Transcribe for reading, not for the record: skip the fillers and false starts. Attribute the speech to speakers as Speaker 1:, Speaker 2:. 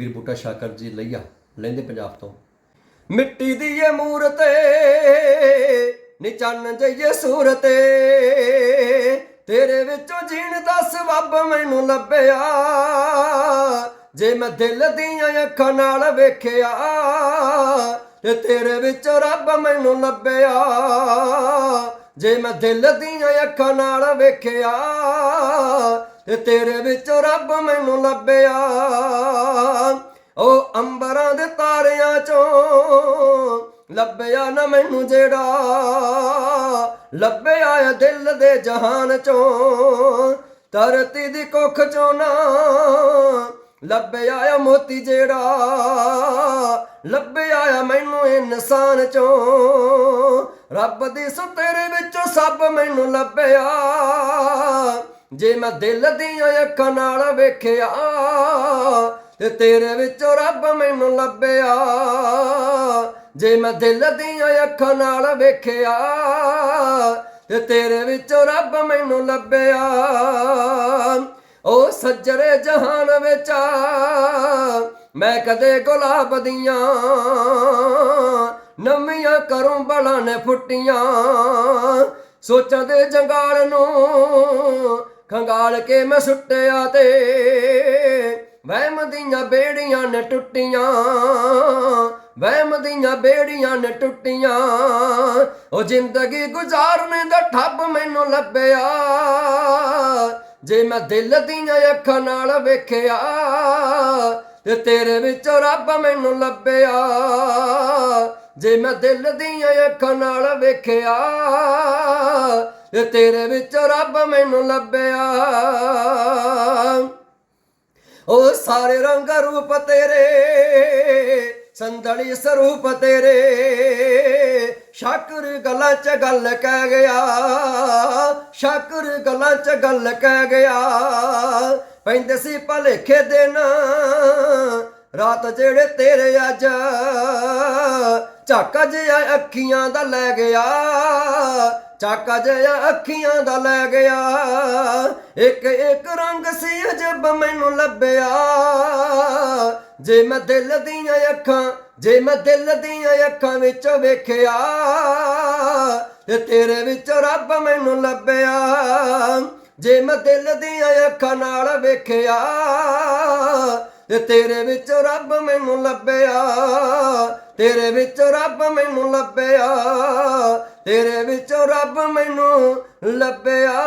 Speaker 1: ਵੀਰ ਬੂਟਾ ਸ਼ਾਕਰ ਜੀ ਲਈਆ ਲਹਿੰਦੇ ਪੰਜਾਬ ਤੋਂ। ਮਿੱਟੀ ਦੀ ਏ ਮੂਰਤ ਨੀ ਚੰਨ ਜਈਏ ਸੂਰਤ ਤੇਰੇ ਵਿੱਚੋਂ ਜੀਣ ਦਾ ਸਬੱਬ ਮੈਨੂੰ ਲੱਭਿਆ। ਜੇ ਮੈਂ ਦਿਲ ਦੀਆਂ ਅੱਖਾਂ ਨਾਲ ਵੇਖਿਆ ਤੇ ਤੇਰੇ ਵਿੱਚੋਂ ਰੱਬ ਮੈਨੂੰ ਲੱਭਿਆ। ਜੇ ਮੈਂ ਦਿਲ ਦੀਆਂ ਅੱਖਾਂ ਨਾਲ ਵੇਖਿਆ ਤੇ ਤੇਰੇ ਵਿੱਚੋਂ ਰੱਬ ਮੈਨੂੰ ਲੱਭਿਆ। ਉਹ ਅੰਬਰਾਂ ਦੇ ਤਾਰਿਆਂ ਚੋਂ ਲੱਭਿਆ ਨਾ ਮੈਨੂੰ ਜਿਹੜਾ ਲੱਭਿਆ ਏ ਦਿਲ ਦੇ ਜਹਾਨ ਚੋਂ। ਧਰਤੀ ਦੀ ਕੁੱਖ ਚੋਂ ਨਾ ਲੱਭਿਆ ਏ ਮੋਤੀ ਜਿਹੜਾ ਲੱਭਿਆ ਏ ਮੈਨੂੰ ਇਨਸਾਨ ਚੋਂ। ਰੱਬ ਦੀ ਸੋ ਤੇਰੇ ਵਿੱਚੋਂ ਸਭ ਮੈਨੂੰ ਲੱਭਿਆ। ਜੇ ਮੈਂ ਦਿਲ ਦੀਆਂ ਅੱਖਾਂ ਨਾਲ ਵੇਖਿਆ ਤੇ ਤੇਰੇ ਵਿੱਚੋਂ ਰੱਬ ਮੈਨੂੰ ਲੱਭਿਆ। ਜੇ ਮੈਂ ਦਿਲ ਦੀਆਂ ਅੱਖਾਂ ਨਾਲ ਵੇਖਿਆ ਤੇ ਤੇਰੇ ਵਿੱਚੋਂ ਰੱਬ ਮੈਨੂੰ ਲੱਭਿਆ। ਉਹ ਸੱਜਰੇ ਜਹਾਨ ਵਿੱਚ ਮੈਂ ਕਦੇ ਗੁਲਾਬ ਦੀਆਂ ਨਵੀਆਂ ਕਰੂੰ ਬਲਾਂ ਨੇ ਫੁੱਟੀਆਂ। ਸੋਚਾਂ ਦੇ ਜੰਗਾਲ ਨੂੰ ਖੰਗਾਲ ਕੇ ਮੈਂ ਸੁੱਟਿਆ ਤੇ ਵਹਿਮ ਦੀਆਂ ਬੇੜੀਆਂ ਨੇ ਟੁੱਟੀਆਂ। ਵਹਿਮ ਦੀਆਂ ਬੇੜੀਆਂ ਨੇ ਟੁੱਟੀਆਂ। ਉਹ ਜ਼ਿੰਦਗੀ ਗੁਜ਼ਾਰਨ ਦਾ ਠੱਬ ਮੈਨੂੰ ਲੱਭਿਆ। ਜੇ ਮੈਂ ਦਿਲ ਦੀਆਂ ਅੱਖਾਂ ਨਾਲ ਵੇਖਿਆ ਤੇ ਤੇਰੇ ਵਿੱਚੋਂ ਰੱਬ ਮੈਨੂੰ ਲੱਭਿਆ। ਜੇ ਮੈਂ ਦਿਲ ਦੀਆਂ ਅੱਖਾਂ ਨਾਲ ਵੇਖਿਆ ਤੇ ਤੇਰੇ ਵਿੱਚੋਂ ਰੱਬ ਮੈਨੂੰ ਲੱਭਿਆ। ਉਹ ਸਾਰੇ ਰੰਗ ਰੂਪ ਤੇਰੇ ਸੰਦਲੀ ਸਰੂਪ ਤੇਰੇ ਸ਼ਾਕਰ ਗੱਲਾਂ ਚ ਗੱਲ ਕਹਿ ਗਿਆ। ਸ਼ਾਕਰ ਗੱਲਾਂ ਚ ਗੱਲ ਕਹਿ ਗਿਆ। ਪੈਂਦੇ ਸੀ ਭਲੇਖੇ ਦਿਨ ਰਾਤ ਜਿਹੜੇ ਤੇਰੇ ਅੱਜ ਝਾਕਾ ਜਿਹਾ ਅੱਖੀਆਂ ਦਾ ਲੈ ਗਿਆ। ਝਾਕਾ ਜਿਹਾ ਅੱਖੀਆਂ ਦਾ ਲੈ ਗਿਆ। ਇੱਕ ਇੱਕ ਰੰਗ ਸੀ ਅਜਬ ਮੈਨੂੰ ਲੱਭਿਆ। ਜੇ ਮੈਂ ਦਿਲ ਦੀਆਂ ਅੱਖਾਂ ਜੇ ਮੈਂ ਦਿਲ ਦੀਆਂ ਅੱਖਾਂ ਵਿੱਚ ਵੇਖਿਆ ਤੇ ਤੇਰੇ ਵਿੱਚੋਂ ਰੱਬ ਮੈਨੂੰ ਲੱਭਿਆ। ਜੇ ਮੈਂ ਦਿਲ ਦੀਆਂ ਅੱਖਾਂ ਨਾਲ ਵੇਖਿਆ ਤੇ ਤੇਰੇ ਵਿੱਚੋਂ ਰੱਬ ਮੈਨੂੰ ਲੱਭਿਆ। ਤੇਰੇ ਵਿੱਚੋਂ ਰੱਬ ਮੈਨੂੰ ਲੱਭਿਆ। ਤੇਰੇ ਵਿੱਚੋਂ ਰੱਬ ਮੈਨੂੰ ਲੱਭਿਆ।